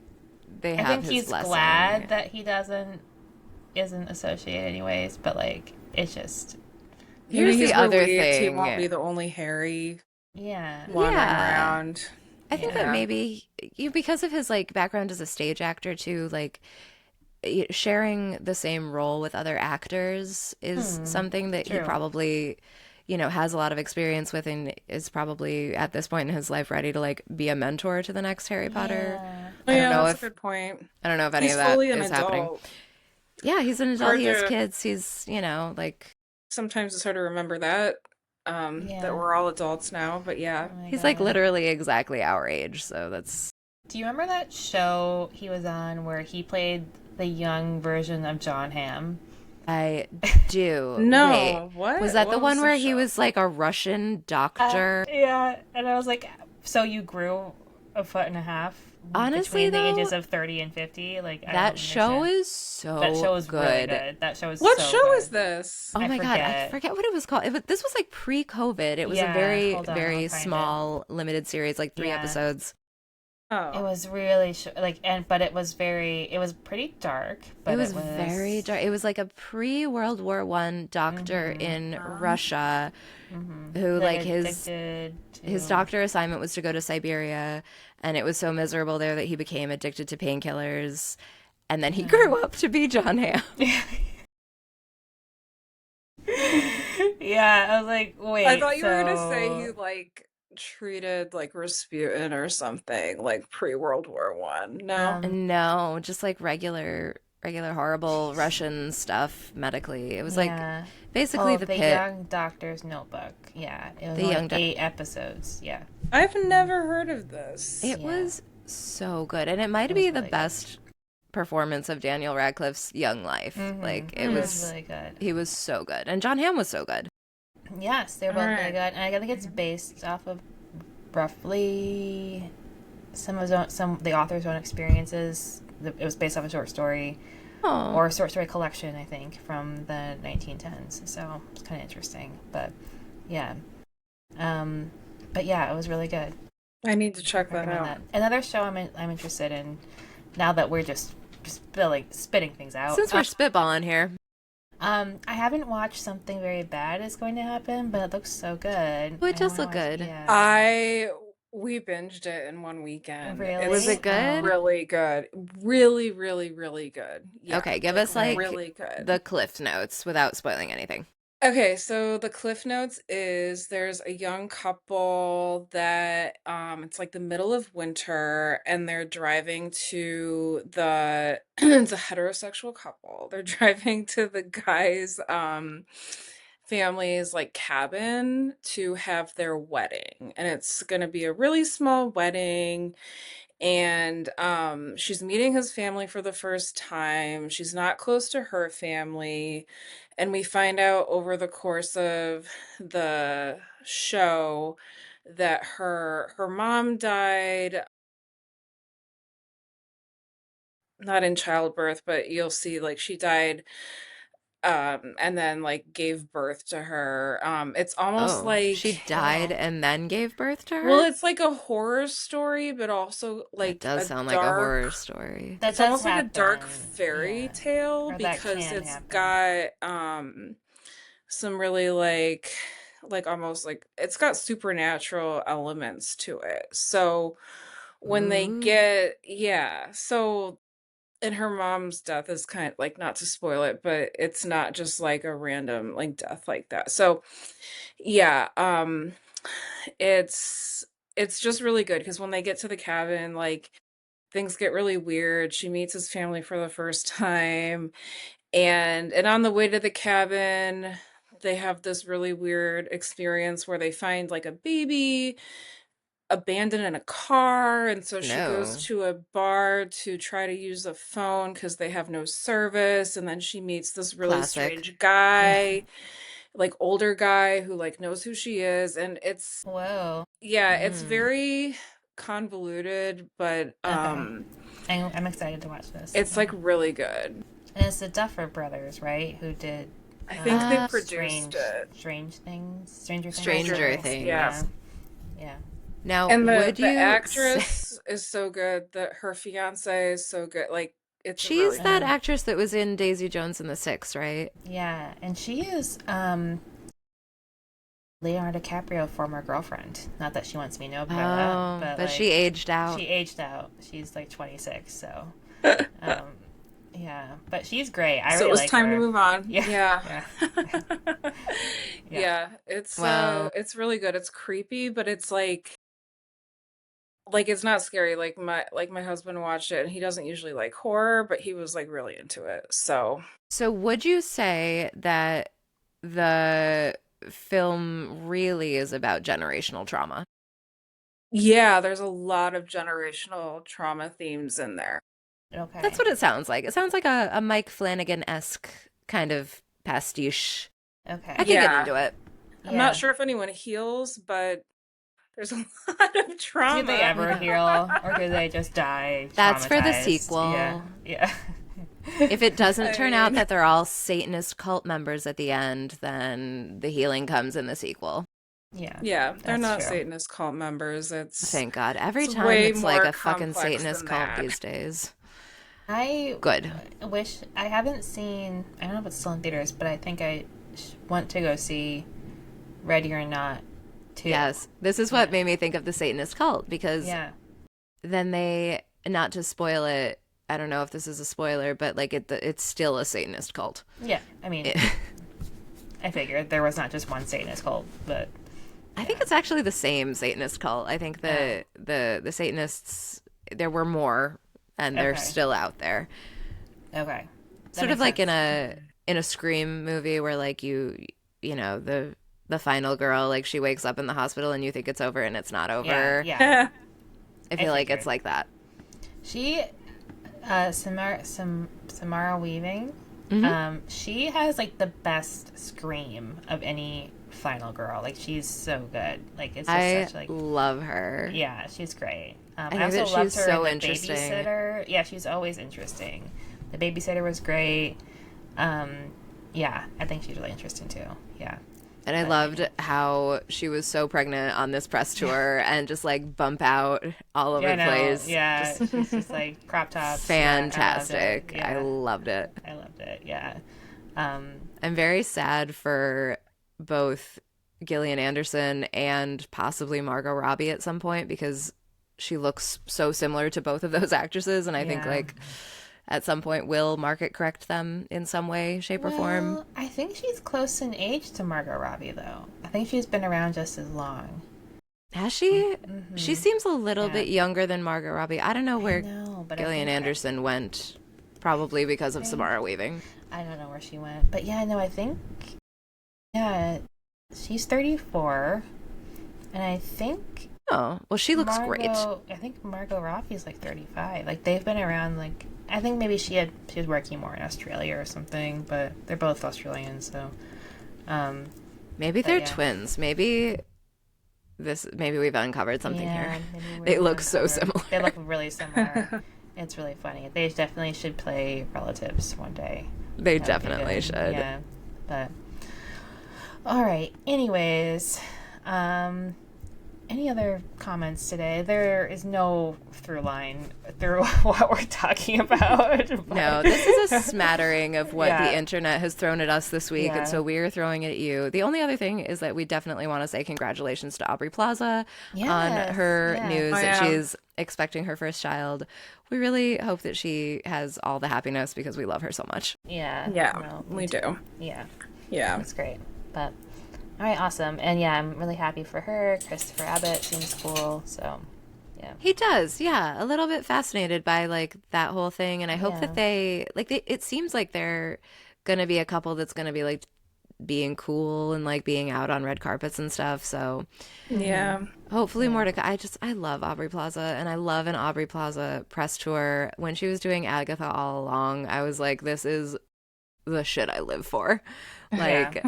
they I have think his he's blessing. glad that he isn't associated anyways, but like, it's just, Maybe Here's the he's other relieved he won't thing. be the only Harry yeah. wandering Yeah. around. I think that Yeah. maybe because of his like background as a stage actor too, like sharing the same role with other actors is Hmm. something that he True. probably, has a lot of experience with, and is probably at this point in his life ready to like be a mentor to the next Harry Potter. Yeah. Oh, I don't yeah, know that's a if good point. I don't know if any He's of that fully an is happening. adult. Yeah, he's an adult. Hard He has to, kids. He's, like sometimes it's hard to remember that, that Yeah. we're all adults now, but yeah. Oh my he's like God. literally exactly our age, so that's Do you remember that show he was on where he played the young version of John Hamm? I do. Wait, No, what? was that the What was one the where he show? was like a Russian doctor? Yeah, and I was like, so you grew a foot and a half Honestly, between the though, ages of 30 and 50? Like, I that don't show understand. is so That show is really good. good. That show is What so show is good. this? Oh I my God, I forget. forget what it was called. This was like pre-COVID. It was a Yeah, very, hold on, I'll very find it. small, limited series, like 3 episodes. It Oh. was really but it was pretty dark, but It was very dark. It was like a pre-World War One doctor in Russia who like addicted his to. doctor assignment was to go to Siberia, and it was so miserable there that he became addicted to painkillers, and then he grew up to be John Hamm. Yeah, I was like, wait. I thought you were gonna say so he like treated like Rasputin or something, like pre-World War One. No? No, just like regular horrible Russian stuff medically. It was like yeah. basically Oh, the the pit. Young Doctor's Notebook. Yeah, it was The only young doc- 8 episodes. Yeah, I've never heard of this. It Yeah. was so good, and it might it was be the really good. best performance of Daniel Radcliffe's young life. Like It was really good. he was so good, and John Hamm was so good. Yes, they're both really Alright. good, and I think it's based off of roughly some the author's own experiences. It was based off a short story Oh, or a short story collection, I think, from the 1910s. So it's kind of interesting, but yeah, but yeah, it was really good. I need to check that Recommend out. that. Another show I'm interested in now that we're just spitting things out. since we're spitballing here, I haven't watched Something Very Bad Is Going to Happen, but it looks so good. Oh, it I does wanna look watch- good. Yeah. We binged it in one weekend. Really? Was it good? Really good. Really, really, really good. Yeah, Okay, give us like really good. the cliff notes without spoiling anything. Okay, so the Cliff Notes is there's a young couple that it's like the middle of winter and they're driving to the it's a heterosexual couple. They're driving to the guy's family's like cabin to have their wedding, and it's going to be a really small wedding. And she's meeting his family for the first time. She's not close to her family, and we find out over the course of the show that her mom died, not in childbirth, but you'll see like she died, and then like gave birth to her. It's almost Oh, she like, died and then gave birth to well, her? it's like a horror story, but also That like does a sound like a horror dark, story. That it's does almost like a dark happen. fairy Yeah. tale Or that because can it's happen. got some really like almost like it's got supernatural elements to it. So when they Ooh, get, yeah, so and her mom's death is kind of like, not to spoil it, but it's not just like a random like death like that. So yeah, it's it's just really good because when they get to the cabin, like things get really weird. She meets his family for the first time, and on the way to the cabin, they have this really weird experience where they find like a baby abandoned in a car, and so she goes no. to a bar to try to use a phone because they have no service, and then she meets this really Classic. strange Yeah. guy, like older guy who like knows who she is, and it's, Whoa. yeah, it's Mm. very convoluted, but Okay. I'm excited to watch this. it's like really good. And it's the Duffer Brothers, right? Who did I think they produced strange it. Stranger Things. Stranger Stranger Things, yeah. Yeah. Things. Yeah. Now, And would the you say actress is so good, that her fiance is so good. Like it's a really she's good. that actress that was in Daisy Jones and the Six, right? Yeah. And she is Leonardo DiCaprio former girlfriend. Not that she wants me to know about that, Oh, but but she like aged out. she aged out. She's like 26, so um yeah, but she's great. I So it really was like time to her. move on. Yeah. Yeah. Yeah. Yeah. Yeah, Well, it's really good. It's creepy, but it's like it's not scary. Like my husband watched it and he doesn't usually like horror, but he was like really into it. So, so would you say that the film really is about generational trauma? yeah, there's a lot of generational trauma themes in there. That's Okay. what it sounds like. It sounds like a Mike Flanagan-esque kind of pastiche. I Okay. could get Yeah. into it. I'm not Yeah. sure if anyone heals, but there's a lot of Do they trauma. ever heal, or do they just die That's for the traumatized? Yeah. sequel. Yeah. If it doesn't I turn out mean, that they're all Satanist cult members at the end, then the healing comes in the sequel. Yeah. yeah, they're That's not true. Satanist cult members. Thank God. Every It's time way it's like more a fucking complex Satanist than cult that. these days. I Good. wish I haven't seen. I don't know if it's still in theaters, but I think I want to go see Ready or Not too. Yes. This is what Yeah. made me think of the Satanist cult because Yeah. then they, not to spoil it, I don't know if this is a spoiler, but like it's still a Satanist cult. Yeah. I mean, It, I figured there was not just one Satanist cult, but I think it's actually the same Satanist cult. I think Oh. the Satanists, there were more and they're Okay. still out there. Okay. That Sort of makes like sense. in a Scream movie where like you know the final girl, like she wakes up in the hospital and you think it's over and it's not Yeah. over. Yeah. I I feel like it's figured. like that. She, Samara Weaving, Hmm. she has like the best scream of any final girl. Like she's so good. Like it's just I such like love her. yeah, she's great. I I think also that loved she's her so in The interesting. Babysitter. Yeah, she's always interesting. The Babysitter was great. Um, yeah, I think she's really interesting too. Yeah, And I but loved how she was so pregnant on this press tour and just like bump out all over yeah, I the know. place. Yeah, Just she's just like crop tops. Yeah, I loved it. fantastic. I Yeah, loved it. I loved it. Yeah. Um, I'm very sad for both Gillian Anderson and possibly Margot Robbie at some point because she looks so similar to both of those actresses. And I think yeah. like at some point will market correct them in some way, shape, or form. Well, I think she's close in age to Margot Robbie, though. I think she's been around just as long. Has she? She Mm-hmm. seems a little Yeah, bit younger than Margot Robbie. I don't know I where know, but Gillian Anderson went, probably because of think Samara Weaving. I don't know where she went, but yeah, no, I think Yeah, she's 34, and I think Oh, well, she looks great. I think Margot Robbie's like 35. Like they've been around. Like I think maybe she was working more in Australia or something, but they're both Australian, so. Maybe But they're yeah, twins. Maybe we've uncovered something here. yeah, maybe They we're look so uncovered. similar. They look really similar. It's really funny. They definitely should play relatives one day. They That would be definitely good. should. Yeah, but all right. Anyways, any other comments today? There is no through line through what we're talking about. No, this is a smattering of what Yeah. the internet has thrown at us this week, Yeah. and so we're throwing it at you. The only other thing is that we definitely want to say congratulations to Aubrey Plaza on Yes, her yeah. news Oh, that yeah. she's expecting her first child. We really hope that she has all the happiness because we love her so much. Yeah. Yeah, No, me we too. do. Yeah. Yeah. That's great. But all right, awesome. And yeah, I'm really happy for her. Christopher Abbott seems cool. So yeah. He does, yeah. A little bit fascinated by like that whole thing, and I hope Yeah. that it seems like they're gonna be a couple that's gonna be like being cool and like being out on red carpets and stuff. So Yeah. hopefully more to come. I love Aubrey Plaza, and I love an Aubrey Plaza press tour. When she was doing Agatha all along, I was like, this is the shit I live for. Like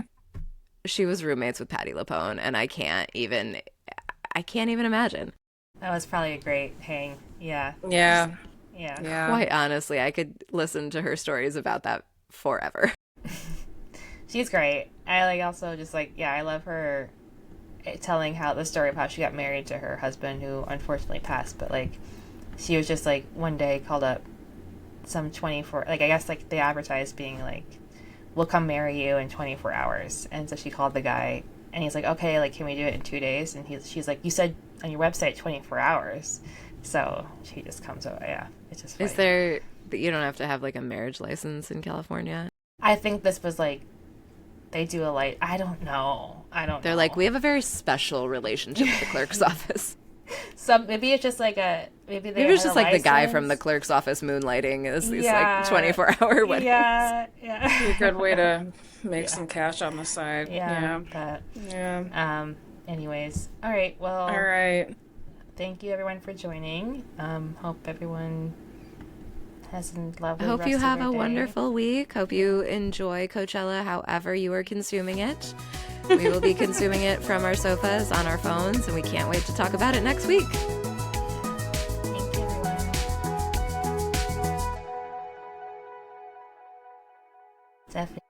she was roommates with Patti LuPone, and I can't even imagine. That was probably a great hang. Yeah. Yeah. Yeah. Yeah. Quite honestly, I could listen to her stories about that forever. She's great. I like also just like, yeah, I love her telling how the story of how she got married to her husband who unfortunately passed, but like she was just like one day called up some 24, like I guess like they advertised being like, we'll come marry you in 24 hours. And so she called the guy and he's like, okay, like can we do it in 2 days? And she's like, you said on your website 24 hours. So she just comes over. Yeah, it's just funny. Is there, you don't have to have like a marriage license in California? I think this was like, they do a light. I don't know. They're like, we have a very special relationship with the clerk's office. Maybe it's just like maybe Maybe it's just like the guy from the clerk's office moonlighting as these like 24-hour weddings. Yeah, yeah. A good way to make some cash on the side. Yeah, Yeah. but Yeah. anyways, all right. Well, All right. thank you everyone for joining. Hope everyone has a lovely. I hope rest you of have their a day. wonderful week. Hope you enjoy Coachella however you are consuming it. We will be consuming it from our sofas on our phones, and we can't wait to talk about it next week. Thank you, everyone. Definitely.